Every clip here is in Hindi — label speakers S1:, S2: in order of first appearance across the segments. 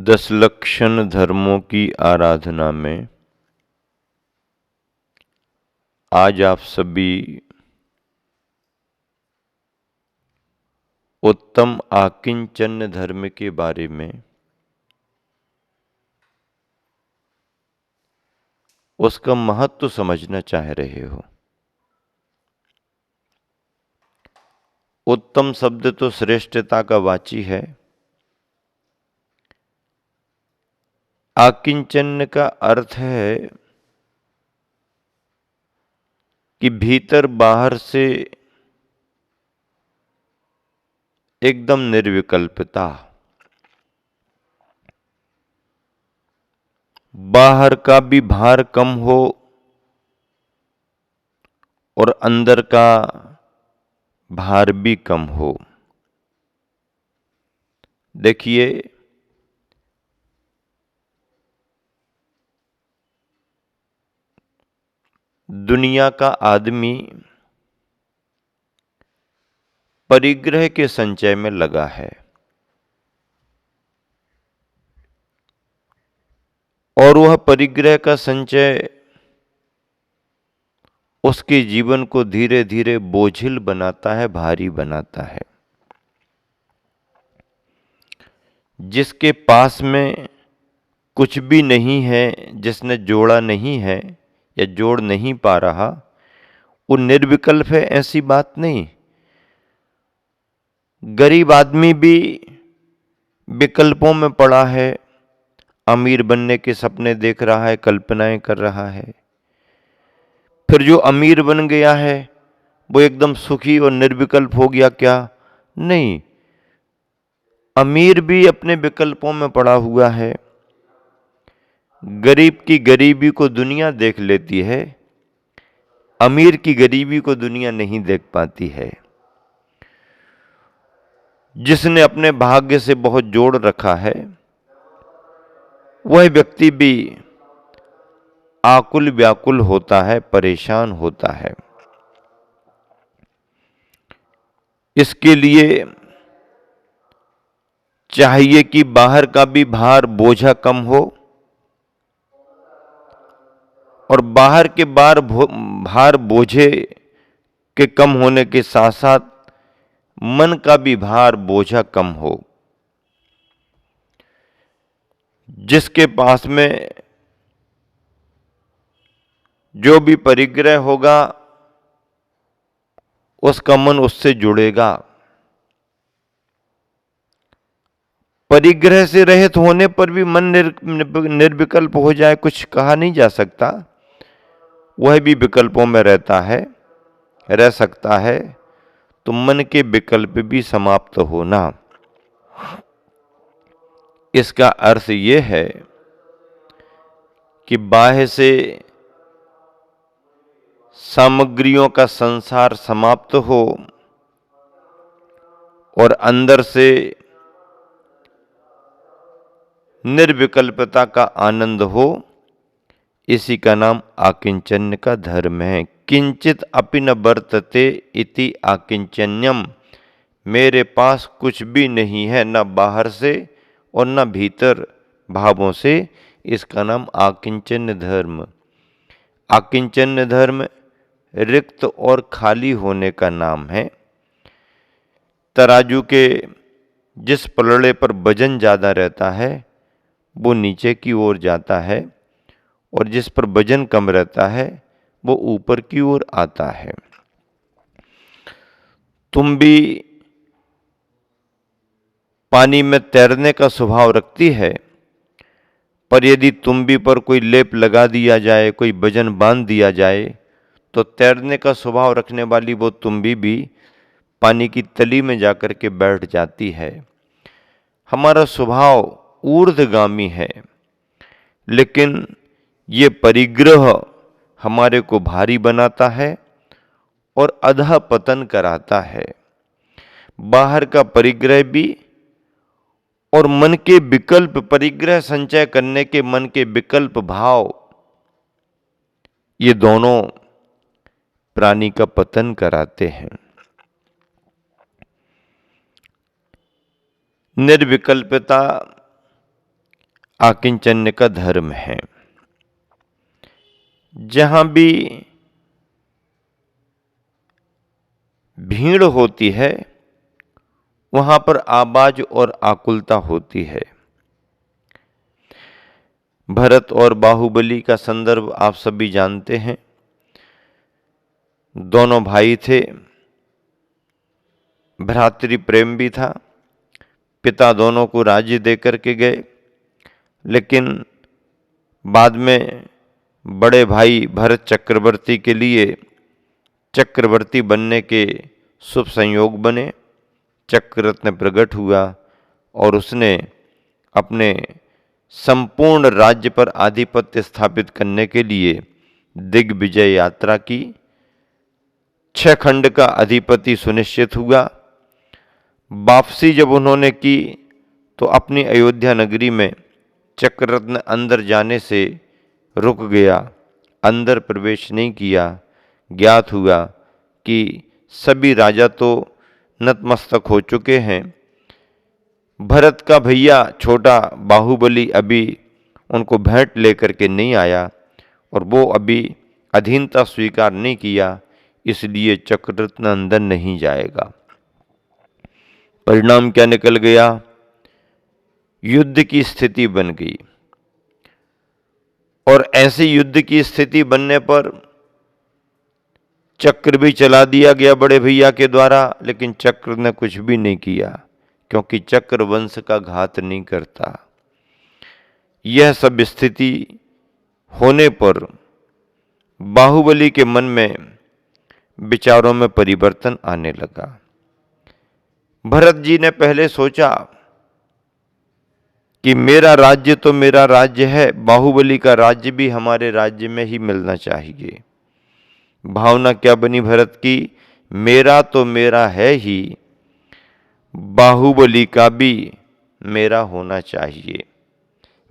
S1: 10 लक्षण धर्मों की आराधना में आज आप सभी उत्तम आकिंचन धर्म के बारे में उसका महत्व समझना चाह रहे हो। उत्तम शब्द तो श्रेष्ठता का वाची है। आकिंचन का अर्थ है कि भीतर बाहर से एकदम निर्विकल्पता, बाहर का भी भार कम हो और अंदर का भार भी कम हो। देखिए, दुनिया का आदमी परिग्रह के संचय में लगा है और वह परिग्रह का संचय उसके जीवन को धीरे धीरे बोझिल बनाता है, भारी बनाता है। जिसके पास में कुछ भी नहीं है, जिसने जोड़ा नहीं है या जोड़ नहीं पा रहा, वो निर्विकल्प है, ऐसी बात नहीं। गरीब आदमी भी विकल्पों में पड़ा है, अमीर बनने के सपने देख रहा है, कल्पनाएं कर रहा है। फिर जो अमीर बन गया है वो एकदम सुखी और निर्विकल्प हो गया क्या? नहीं, अमीर भी अपने विकल्पों में पड़ा हुआ है। गरीब की गरीबी को दुनिया देख लेती है, अमीर की गरीबी को दुनिया नहीं देख पाती है। जिसने अपने भाग्य से बहुत जोड़ रखा है वह व्यक्ति भी आकुल व्याकुल होता है, परेशान होता है। इसके लिए चाहिए कि बाहर का भी भार बोझा कम हो और बाहर के भार बोझे के कम होने के साथ साथ मन का भी भार बोझा कम हो। जिसके पास में जो भी परिग्रह होगा उसका मन उससे जुड़ेगा। परिग्रह से रहित होने पर भी मन निर्विकल्प हो जाए, कुछ कहा नहीं जा सकता। वह भी विकल्पों में रहता है, रह सकता है। तो मन के विकल्प भी समाप्त होना, इसका अर्थ यह है कि बाह्य से सामग्रियों का संसार समाप्त हो और अंदर से निर्विकल्पता का आनंद हो। इसी का नाम आकिंचन्य का धर्म है। किंचित अपि न वर्तते इति आकिंचन्यम। मेरे पास कुछ भी नहीं है, न बाहर से और न भीतर भावों से। इसका नाम आकिंचन्य धर्म। आकिंचन्य धर्म रिक्त और खाली होने का नाम है। तराजू के जिस पलड़े पर वजन ज्यादा रहता है वो नीचे की ओर जाता है और जिस पर वजन कम रहता है वो ऊपर की ओर आता है। तुम भी पानी में तैरने का स्वभाव रखती है, पर यदि तुम भी पर कोई लेप लगा दिया जाए, कोई वजन बांध दिया जाए, तो तैरने का स्वभाव रखने वाली वो तुम भी पानी की तली में जाकर के बैठ जाती है। हमारा स्वभाव ऊर्ध्वगामी है, लेकिन ये परिग्रह हमारे को भारी बनाता है और अधः पतन कराता है। बाहर का परिग्रह भी और मन के विकल्प, परिग्रह संचय करने के मन के विकल्प भाव, ये दोनों प्राणी का पतन कराते हैं। निर्विकल्पता आकिंचन्य का धर्म है। जहां भी भीड़ होती है वहां पर आवाज और आकुलता होती है। भरत और बाहुबली का संदर्भ आप सभी जानते हैं। दोनों भाई थे, भ्रातृ प्रेम भी था। पिता दोनों को राज्य दे करके गए, लेकिन बाद में बड़े भाई भरत चक्रवर्ती के लिए चक्रवर्ती बनने के शुभ संयोग बने। चक्ररत्न प्रकट हुआ और उसने अपने संपूर्ण राज्य पर आधिपत्य स्थापित करने के लिए दिग्विजय यात्रा की। 6 खंड का अधिपति सुनिश्चित हुआ। वापसी जब उन्होंने की तो अपनी अयोध्या नगरी में चक्ररत्न अंदर जाने से रुक गया, अंदर प्रवेश नहीं किया। ज्ञात हुआ कि सभी राजा तो नतमस्तक हो चुके हैं। भरत का भैया छोटा बाहुबली अभी उनको भेंट लेकर के नहीं आया और वो अभी अधीनता स्वीकार नहीं किया, इसलिए चक्ररत्न अंदर नहीं जाएगा। परिणाम क्या निकल गया? युद्ध की स्थिति बन गई। और ऐसी युद्ध की स्थिति बनने पर चक्र भी चला दिया गया बड़े भैया के द्वारा, लेकिन चक्र ने कुछ भी नहीं किया, क्योंकि चक्र वंश का घात नहीं करता। यह सब स्थिति होने पर बाहुबली के मन में विचारों में परिवर्तन आने लगा। भरत जी ने पहले सोचा कि मेरा राज्य तो मेरा राज्य है, बाहुबली का राज्य भी हमारे राज्य में ही मिलना चाहिए। भावना क्या बनी भरत की? मेरा तो मेरा है ही, बाहुबली का भी मेरा होना चाहिए।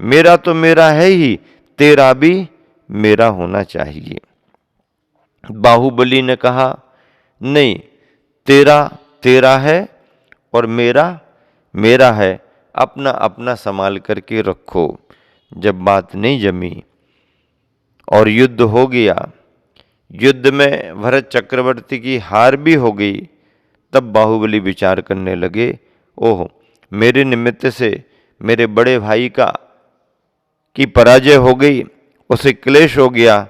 S1: मेरा तो मेरा है ही, तेरा भी मेरा होना चाहिए। बाहुबली ने कहा, नहीं, तेरा तेरा है और मेरा मेरा है, अपना अपना संभाल करके रखो। जब बात नहीं जमी और युद्ध हो गया, युद्ध में भरत चक्रवर्ती की हार भी हो गई, तब बाहुबली विचार करने लगे, ओह, मेरे निमित्त से मेरे बड़े भाई की पराजय हो गई, उसे क्लेश हो गया।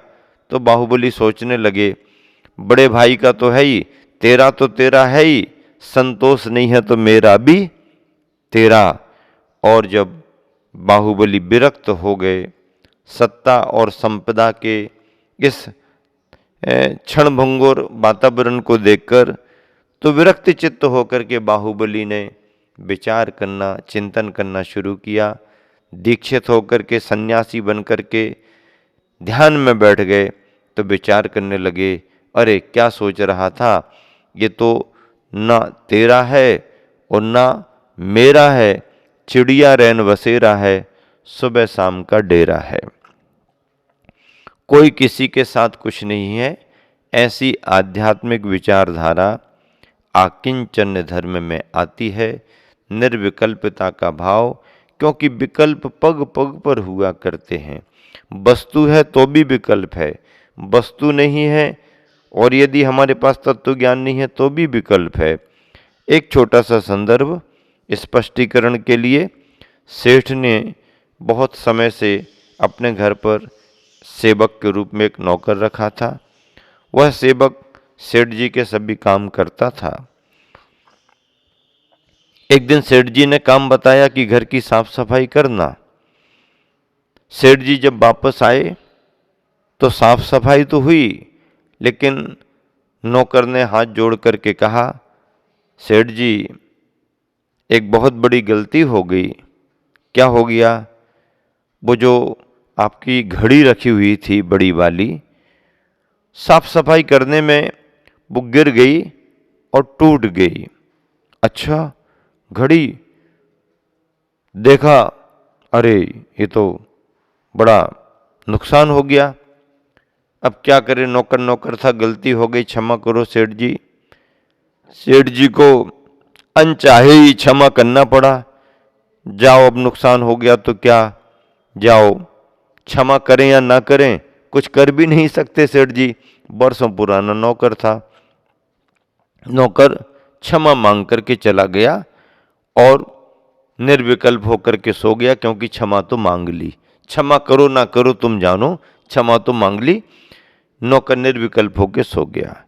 S1: तो बाहुबली सोचने लगे, बड़े भाई का तो है ही, तेरा तो तेरा है ही, संतोष नहीं है तो मेरा भी तेरा। और जब बाहुबली विरक्त हो गए सत्ता और संपदा के इस क्षणभंगुर वातावरण को देखकर, तो विरक्त चित्त होकर के बाहुबली ने विचार करना, चिंतन करना शुरू किया। दीक्षित होकर के सन्यासी बनकर के ध्यान में बैठ गए तो विचार करने लगे, अरे क्या सोच रहा था, ये तो ना तेरा है और ना मेरा है, चिड़िया रैन बसेरा है, सुबह शाम का डेरा है। कोई किसी के साथ कुछ नहीं है। ऐसी आध्यात्मिक विचारधारा आकिंचन्य धर्म में आती है। निर्विकल्पता का भाव, क्योंकि विकल्प पग पग पर हुआ करते हैं। वस्तु है तो भी विकल्प है, वस्तु नहीं है और यदि हमारे पास तत्व ज्ञान नहीं है तो भी विकल्प है। एक छोटा सा संदर्भ स्पष्टीकरण के लिए, सेठ ने बहुत समय से अपने घर पर सेवक के रूप में एक नौकर रखा था। वह सेवक सेठ जी के सभी काम करता था। एक दिन सेठ जी ने काम बताया कि घर की साफ सफाई करना। सेठ जी जब वापस आए तो साफ सफाई तो हुई, लेकिन नौकर ने हाथ जोड़ करके कहा, सेठ जी, एक बहुत बड़ी गलती हो गई। क्या हो गया? वो जो आपकी घड़ी रखी हुई थी बड़ी वाली, साफ सफाई करने में वो गिर गई और टूट गई। अच्छा, घड़ी? देखा, अरे ये तो बड़ा नुकसान हो गया। अब क्या करें, नौकर नौकर था, गलती हो गई, क्षमा करो सेठ जी। सेठ जी को अनचाहे ही क्षमा करना पड़ा। जाओ, अब नुकसान हो गया तो क्या, जाओ, क्षमा करें या ना करें, कुछ कर भी नहीं सकते सेठ जी। वर्षों पुराना नौकर था। नौकर क्षमा मांग करके चला गया और निर्विकल्प होकर के सो गया, क्योंकि क्षमा तो मांग ली। क्षमा करो ना करो तुम जानो, क्षमा तो मांग ली। नौकर निर्विकल्प होकर सो गया।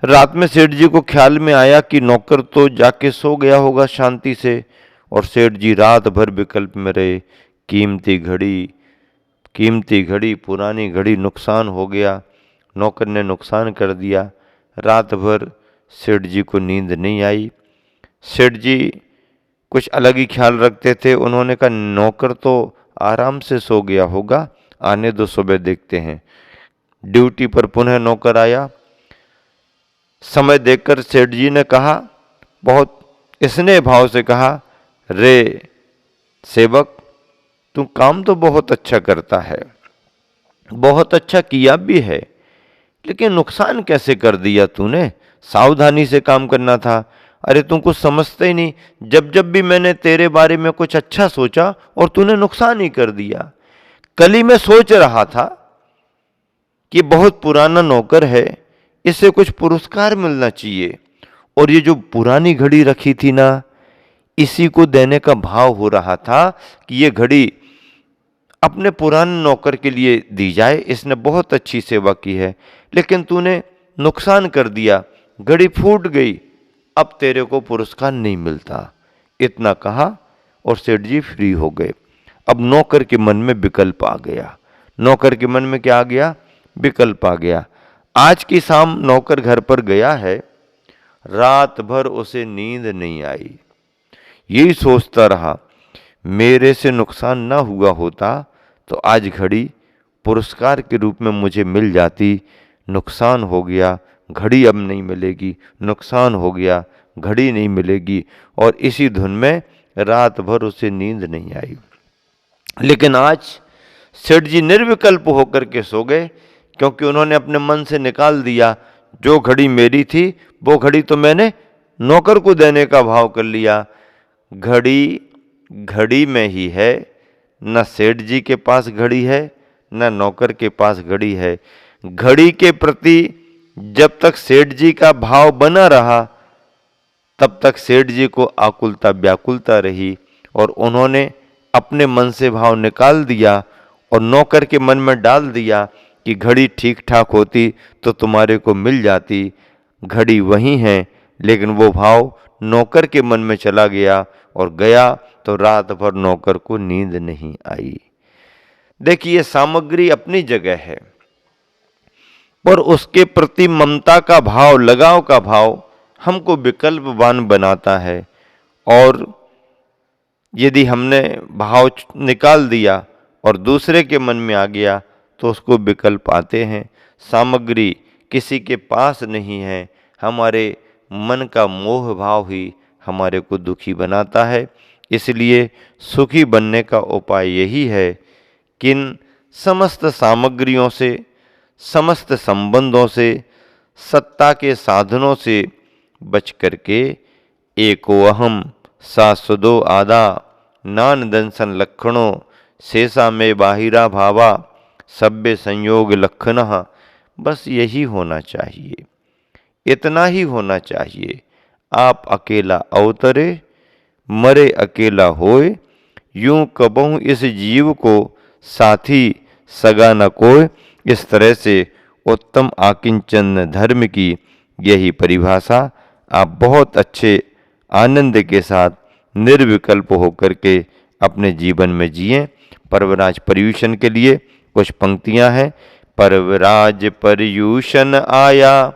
S1: रात में सेठ जी को ख्याल में आया कि नौकर तो जाके सो गया होगा शांति से, और सेठ जी रात भर विकल्प में रहे। कीमती घड़ी, पुरानी घड़ी नुकसान हो गया, नौकर ने नुकसान कर दिया। रात भर सेठ जी को नींद नहीं आई। सेठ जी कुछ अलग ही ख्याल रखते थे। उन्होंने कहा नौकर तो आराम से सो गया होगा, आने दो, सुबह देखते हैं। ड्यूटी पर पुनः नौकर आया। समय देखकर सेठ जी ने कहा, बहुत स्नेह भाव से कहा, रे सेवक, तू काम तो बहुत अच्छा करता है, बहुत अच्छा किया भी है, लेकिन नुकसान कैसे कर दिया तूने? सावधानी से काम करना था। अरे तुम कुछ समझते ही नहीं, जब जब भी मैंने तेरे बारे में कुछ अच्छा सोचा और तूने नुकसान ही कर दिया। कल ही मैं सोच रहा था कि बहुत पुराना नौकर है, इससे कुछ पुरस्कार मिलना चाहिए, और ये जो पुरानी घड़ी रखी थी ना, इसी को देने का भाव हो रहा था कि ये घड़ी अपने पुराने नौकर के लिए दी जाए, इसने बहुत अच्छी सेवा की है, लेकिन तूने नुकसान कर दिया, घड़ी फूट गई, अब तेरे को पुरस्कार नहीं मिलता। इतना कहा और सेठ जी फ्री हो गए। अब नौकर के मन में विकल्प आ गया। नौकर के मन में क्या आ गया? विकल्प आ गया। आज की शाम नौकर घर पर गया है, रात भर उसे नींद नहीं आई। यही सोचता रहा, मेरे से नुकसान ना हुआ होता तो आज घड़ी पुरस्कार के रूप में मुझे मिल जाती। नुकसान हो गया, घड़ी अब नहीं मिलेगी, नुकसान हो गया, घड़ी नहीं मिलेगी, और इसी धुन में रात भर उसे नींद नहीं आई। लेकिन आज सेठ जी निर्विकल्प होकर के सो गए, क्योंकि उन्होंने अपने मन से निकाल दिया, जो घड़ी मेरी थी वो घड़ी तो मैंने नौकर को देने का भाव कर लिया। घड़ी घड़ी में ही है, न सेठ जी के पास घड़ी है, न नौकर के पास घड़ी है। घड़ी के प्रति जब तक सेठ जी का भाव बना रहा, तब तक सेठ जी को आकुलता व्याकुलता रही, और उन्होंने अपने मन से भाव निकाल दिया और नौकर के मन में डाल दिया कि घड़ी ठीक ठाक होती तो तुम्हारे को मिल जाती। घड़ी वही है, लेकिन वो भाव नौकर के मन में चला गया, और गया तो रात भर नौकर को नींद नहीं आई। देखिए, सामग्री अपनी जगह है, पर उसके प्रति ममता का भाव, लगाव का भाव हमको विकल्पवान बनाता है। और यदि हमने भाव निकाल दिया और दूसरे के मन में आ गया तो उसको विकल्प आते हैं। सामग्री किसी के पास नहीं है, हमारे मन का मोह भाव ही हमारे को दुखी बनाता है। इसलिए सुखी बनने का उपाय यही है कि इन समस्त सामग्रियों से, समस्त संबंधों से, सत्ता के साधनों से बच करके एको अहम सासुदो आदा नान दंसन लक्षणों शेषा में बाहिरा भावा सभ्य संयोग लक्षण, बस यही होना चाहिए, इतना ही होना चाहिए। आप अकेला अवतरे, मरे अकेला होए, यूं कबहू इस जीव को साथी सगा न कोय। इस तरह से उत्तम आकिंचन धर्म की यही परिभाषा आप बहुत अच्छे आनंद के साथ निर्विकल्प होकर के अपने जीवन में जिएं। पर्वराज पर्यूषण के लिए कुछ पंक्तियां हैं। पर्वराज पर्यूषण आया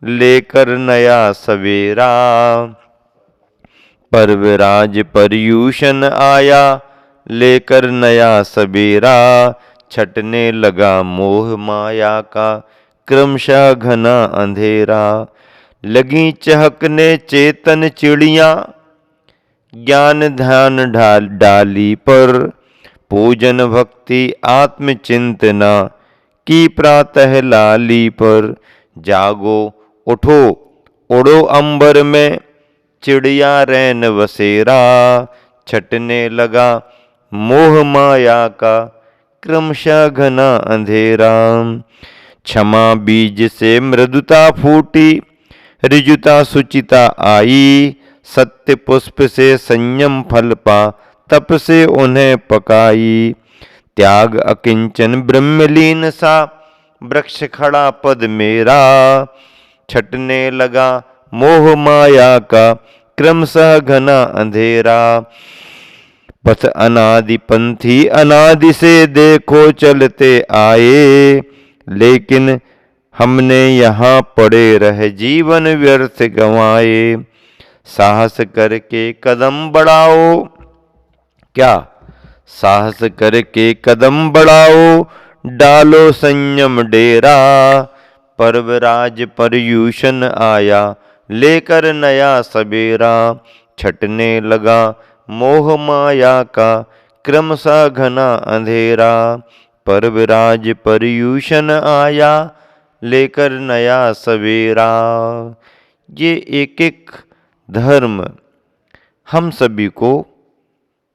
S1: लेकर नया सवेरा, पर्वराज पर्यूषण आया लेकर नया सवेरा, छटने लगा मोह माया का क्रमशः घना अंधेरा। लगी चहकने चेतन चिड़िया ज्ञान ध्यान डाली पर, पूजन भक्ति आत्मचिंतना की प्रातः लाली पर। जागो उठो उड़ो अंबर में चिड़िया रैन बसेरा, छटने लगा मोह माया का क्रमशः घना अंधेरा। क्षमा बीज से मृदुता फूटी, ऋजुता सुचिता आई। सत्य पुष्प से संयम फल पा, तप से उन्हें पकाई। त्याग अकिंचन ब्रह्मलीन सा, वृक्ष खड़ा पद मेरा। छटने लगा मोह माया का क्रमशः घना अंधेरा। पथ अनादि पंथी अनादि से देखो चलते आए, लेकिन हमने यहाँ पड़े रह जीवन व्यर्थ गंवाए। साहस करके कदम बढ़ाओ, क्या साहस करके कदम बढ़ाओ, डालो संयम डेरा। पर्वराज पर्यूषण आया, लेकर नया सवेरा। छटने लगा मोह माया का क्रमशः घना अंधेरा। पर्वराज पर्यूषण आया, लेकर नया सवेरा। ये एक एक धर्म हम सभी को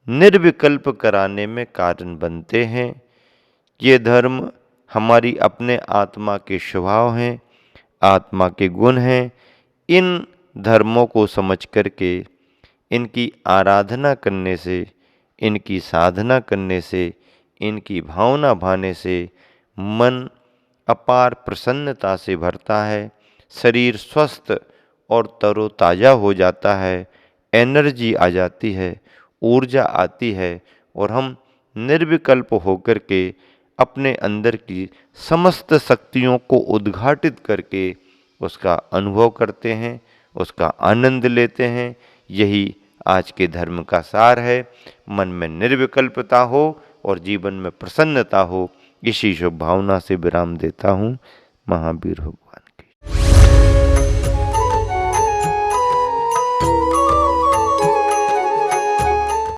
S1: निर्विकल्प कराने में कारण बनते हैं। ये धर्म हमारी अपने आत्मा के स्वभाव हैं, आत्मा के गुण हैं। इन धर्मों को समझ करके इनकी आराधना करने से, इनकी साधना करने से, इनकी भावना भाने से मन अपार प्रसन्नता से भरता है, शरीर स्वस्थ और तरोताज़ा हो जाता है, एनर्जी आ जाती है, ऊर्जा आती है और हम निर्विकल्प होकर के अपने अंदर की समस्त शक्तियों को उद्घाटित करके उसका अनुभव करते हैं, उसका आनंद लेते हैं। यही आज के धर्म का सार है। मन में निर्विकल्पता हो और जीवन में प्रसन्नता हो, इसी शुभ भावना से विराम देता हूँ। महावीर हो।